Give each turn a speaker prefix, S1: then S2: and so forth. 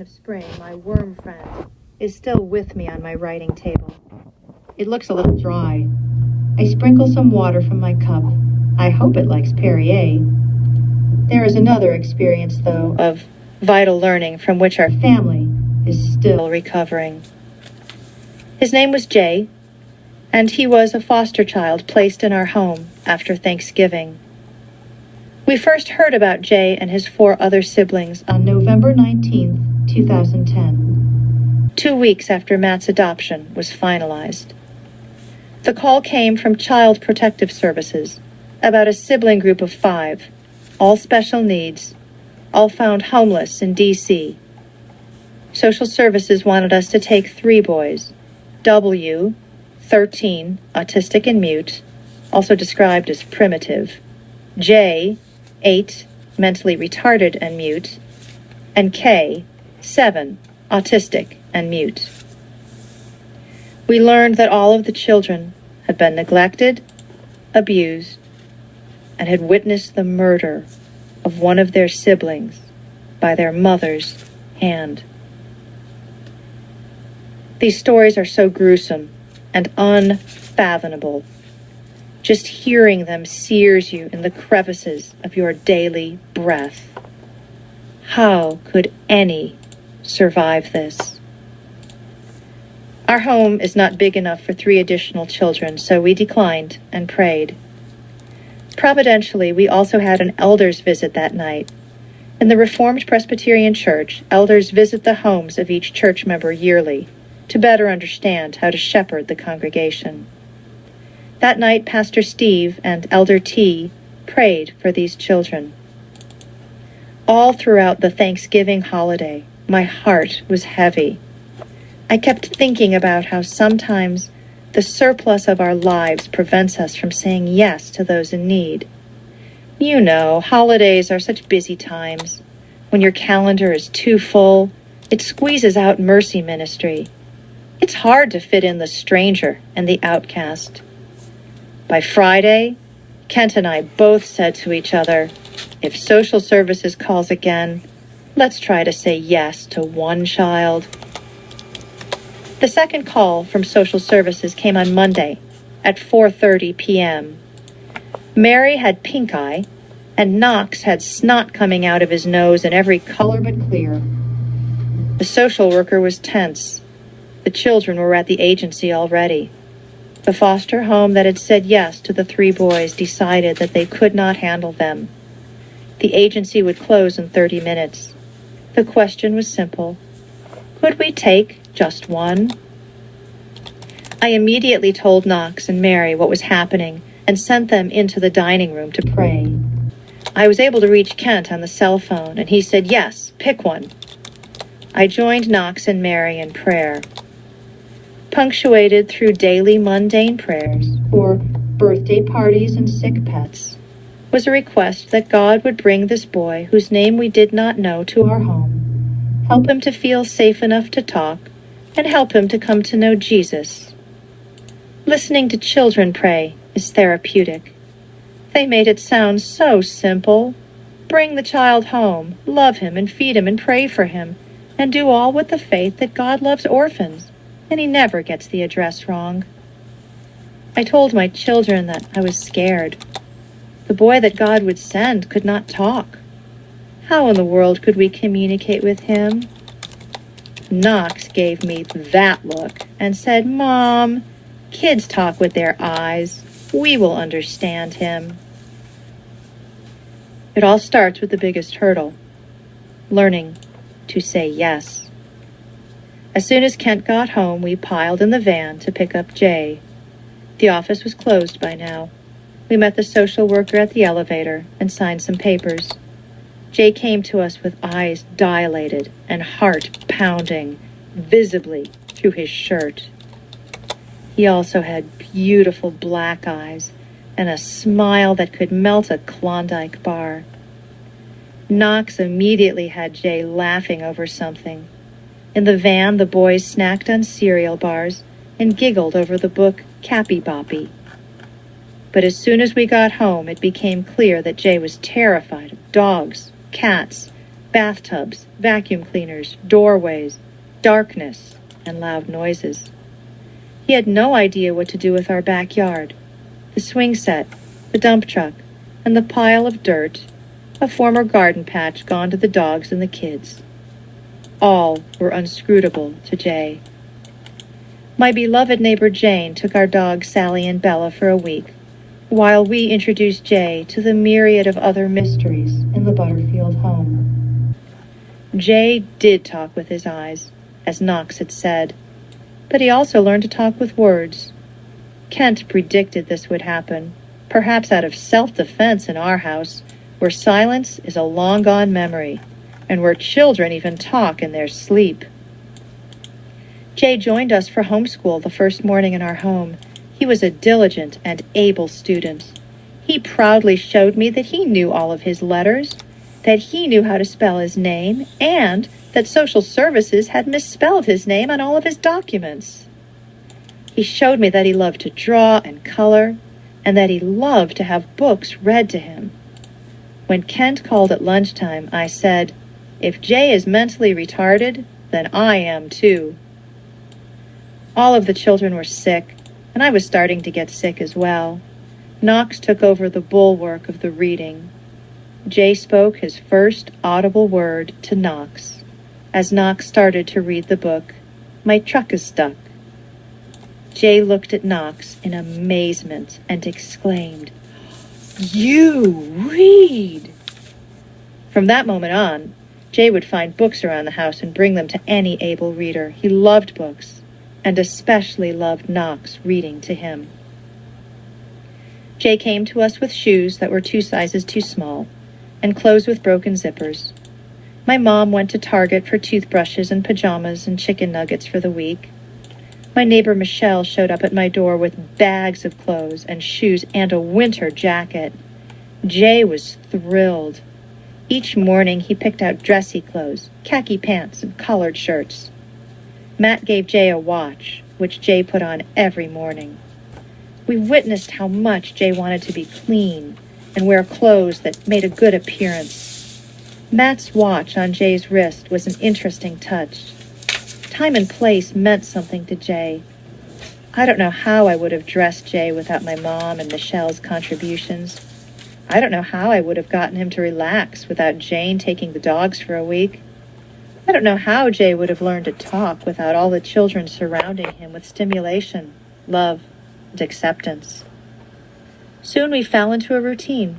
S1: of spring, my worm friend, is still with me on my writing table. It looks a little dry. I sprinkle some water from my cup. I hope it likes Perrier. There is another experience, though, of vital learning from which our family is still recovering. His name was Jay, and he was a foster child placed in our home after Thanksgiving. We first heard about Jay and his 4 other siblings on November 19th, 2010, 2 weeks after Matt's adoption was finalized. The call came from Child Protective Services about a sibling group of 5, all special needs, all found homeless in D.C. Social Services wanted us to take 3 boys, W, 13, autistic and mute, also described as primitive, J, 8, mentally retarded and mute, and K, 7, autistic and mute. We learned that all of the children had been neglected, abused, and had witnessed the murder of one of their siblings by their mother's hand. These stories are so gruesome and unfathomable. Just hearing them sears you in the crevices of your daily breath. How could any survive this? Our home is not big enough for 3 additional children, so we declined and prayed. Providentially, we also had an elders visit that night. In the Reformed Presbyterian Church, elders visit the homes of each church member yearly to better understand how to shepherd the congregation. That night, Pastor Steve and Elder T prayed for these children. All throughout the Thanksgiving holiday, my heart was heavy. I kept thinking about how sometimes the surplus of our lives prevents us from saying yes to those in need. You know, holidays are such busy times. When your calendar is too full, it squeezes out mercy ministry. It's hard to fit in the stranger and the outcast. By Friday, Kent and I both said to each other, if Social Services calls again, let's try to say yes to 1 child. The second call from Social Services came on Monday at 4:30 p.m. Mary had pink eye, and Knox had snot coming out of his nose in every color but clear. The social worker was tense. The children were at the agency already. The foster home that had said yes to the 3 boys decided that they could not handle them. The agency would close in 30 minutes. The question was simple. Could we take just 1? I immediately told Knox and Mary what was happening and sent them into the dining room to pray. I was able to reach Kent on the cell phone, and he said, yes, pick 1. I joined Knox and Mary in prayer. Punctuated through daily mundane prayers for birthday parties and sick pets, was a request that God would bring this boy, whose name we did not know, to our home, help him to feel safe enough to talk, and help him to come to know Jesus. Listening to children pray is therapeutic. They made it sound so simple. Bring the child home, love him and feed him and pray for him, and do all with the faith that God loves orphans, and he never gets the address wrong. I told my children that I was scared. The boy that God would send could not talk. How in the world could we communicate with him? Knox gave me that look and said, Mom, kids talk with their eyes. We will understand him. It all starts with the biggest hurdle, learning to say yes. As soon as Kent got home, we piled in the van to pick up Jay. The office was closed by now. We met the social worker at the elevator and signed some papers. Jay came to us with eyes dilated and heart pounding visibly through his shirt. He also had beautiful black eyes and a smile that could melt a Klondike bar. Knox immediately had Jay laughing over something. In the van, the boys snacked on cereal bars and giggled over the book Cappy Boppy. But as soon as we got home, it became clear that Jay was terrified of dogs, cats, Bathtubs, vacuum cleaners, doorways, darkness, and loud noises. He had no idea what to do with our backyard, the swing set, the dump truck, and the pile of dirt, a former garden patch gone to the dogs and the kids. All were unscrutable to Jay. My beloved neighbor Jane took our dogs Sally and Bella for a week, while we introduced Jay to the myriad of other mysteries in the Butterfield home. Jay did talk with his eyes, as Knox had said, but he also learned to talk with words. Kent predicted this would happen, perhaps out of self-defense in our house, where silence is a long-gone memory, and where children even talk in their sleep. Jay joined us for homeschool the first morning in our home. He was a diligent and able student. He proudly showed me that he knew all of his letters, that he knew how to spell his name, and that social services had misspelled his name on all of his documents. He showed me that he loved to draw and color, and that he loved to have books read to him. When Kent called at lunchtime, I said, "If Jay is mentally retarded, then I am too." All of the children were sick, and I was starting to get sick as well. Knox took over the bulwark of the reading. Jay spoke his first audible word to Knox. As Knox started to read the book, "My truck is stuck." Jay looked at Knox in amazement and exclaimed, "You read!" From that moment on, Jay would find books around the house and bring them to any able reader. He loved books, and especially loved Knox reading to him. Jay came to us with shoes that were 2 sizes too small, and clothes with broken zippers. My mom went to Target for toothbrushes and pajamas and chicken nuggets for the week. My neighbor Michelle showed up at my door with bags of clothes and shoes and a winter jacket. Jay was thrilled. Each morning he picked out dressy clothes, khaki pants, and collared shirts. Matt gave Jay a watch, which Jay put on every morning. We witnessed how much Jay wanted to be clean and wear clothes that made a good appearance. Matt's watch on Jay's wrist was an interesting touch. Time and place meant something to Jay. I don't know how I would have dressed Jay without my mom and Michelle's contributions. I don't know how I would have gotten him to relax without Jane taking the dogs for a week. I don't know how Jay would have learned to talk without all the children surrounding him with stimulation, love, and acceptance. Soon we fell into a routine.